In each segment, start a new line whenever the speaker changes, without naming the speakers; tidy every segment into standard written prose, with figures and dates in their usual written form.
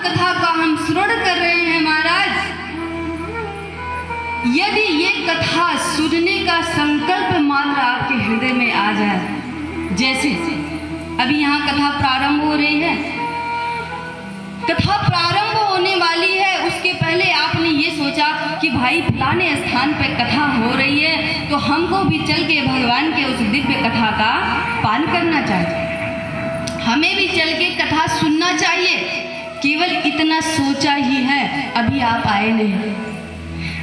कथा का हम श्रवण कर रहे हैं महाराज। यदि ये कथा सुनने का संकल्प मात्र आपके हृदय में आ जाए, जैसे अभी यहाँ कथा प्रारंभ हो रही है, कथा प्रारंभ होने वाली है, उसके पहले आपने ये सोचा कि भाई फलाने स्थान पे कथा हो रही है तो हमको भी चल के भगवान के उस दिव्य कथा का पान करना चाहिए, हमें भी चल के कथा सुनना चाहिए। केवल इतना सोचा ही है, अभी आप आए नहीं।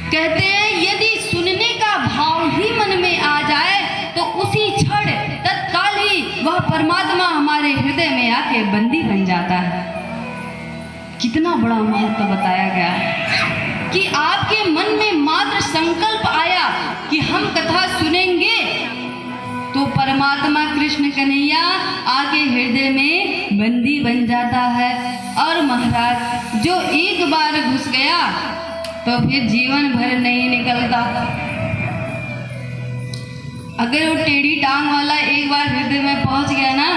कहते हैं यदि सुनने का भाव ही मन में आ जाए तो उसी क्षण तत्काल ही वह परमात्मा हमारे हृदय में आके बंदी बन जाता है। कितना बड़ा महत्व बताया गया है कि आपके मन में मात्र संकल्प आया कि हम कथा सुनेंगे तो परमात्मा कृष्ण कन्हैया आके हृदय में बंदी बन जाता है। और महाराज जो एक बार घुस गया तो फिर जीवन भर नहीं निकलता। अगर वो टेढ़ी टांग वाला एक बार हृदय में पहुंच गया ना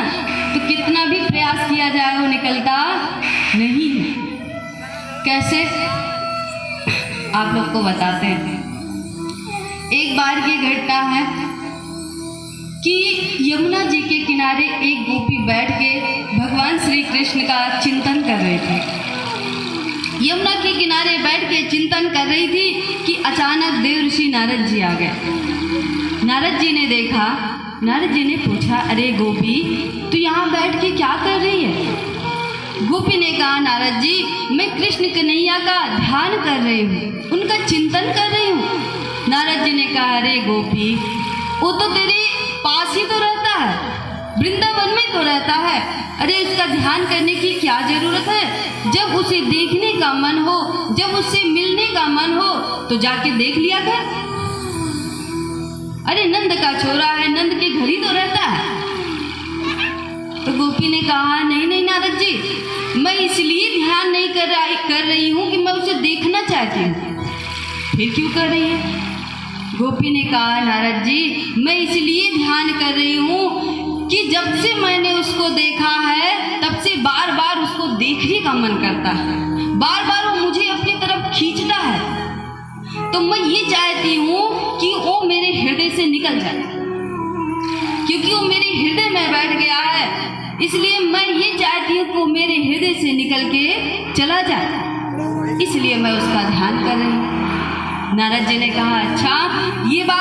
तो कितना भी प्रयास किया जाए वो निकलता नहीं है। कैसे, आप लोग को बताते हैं। एक बार की घटना है कि यमुना जी के किनारे एक गोपी बैठ के भगवान श्री कृष्ण का चिंतन कर रहे थे। यमुना के किनारे बैठ के चिंतन कर रही थी कि अचानक देव ऋषि नारद जी आ गए। नारद जी ने देखा, नारद जी ने पूछा, अरे गोपी तू यहाँ बैठ के क्या कर रही है? गोपी ने कहा, नारद जी मैं कृष्ण कन्हैया का ध्यान कर रही हूँ, उनका चिंतन कर रही हूँ। नारद जी ने कहा, अरे गोपी वो तो तेरे पास ही तो रहता है, वृंदावन में तो रहता है, अरे उसका ध्यान करने की क्या जरूरत है? जब उसे देखने का मन हो, जब उससे मिलने का मन हो तो जाके देख लिया कर। अरे नंद का छोरा है, नंद के घर ही तो रहता है। तो गोपी ने कहा, नहीं नहीं नारद जी, मैं इसलिए ध्यान नहीं कर रही हूँ कि मैं उसे देखना चाहती हूँ। फिर क्यों कर रही है? गोपी ने कहा, नारद जी मैं इसलिए ध्यान कर रही हूँ कि जब से मैंने उसको देखा है तब से बार बार उसको देखने का मन करता है, बार बार वो मुझे अपनी तरफ खींचता है। तो मैं ये चाहती हूँ कि वो मेरे हृदय से निकल जाए, क्योंकि वो मेरे हृदय में बैठ गया है, इसलिए मैं ये चाहती हूँ कि वो मेरे हृदय से निकल के चला जाए, इसलिए मैं उसका ध्यान कर रही हूँ। नारद जी ने कहा, अच्छा ये बात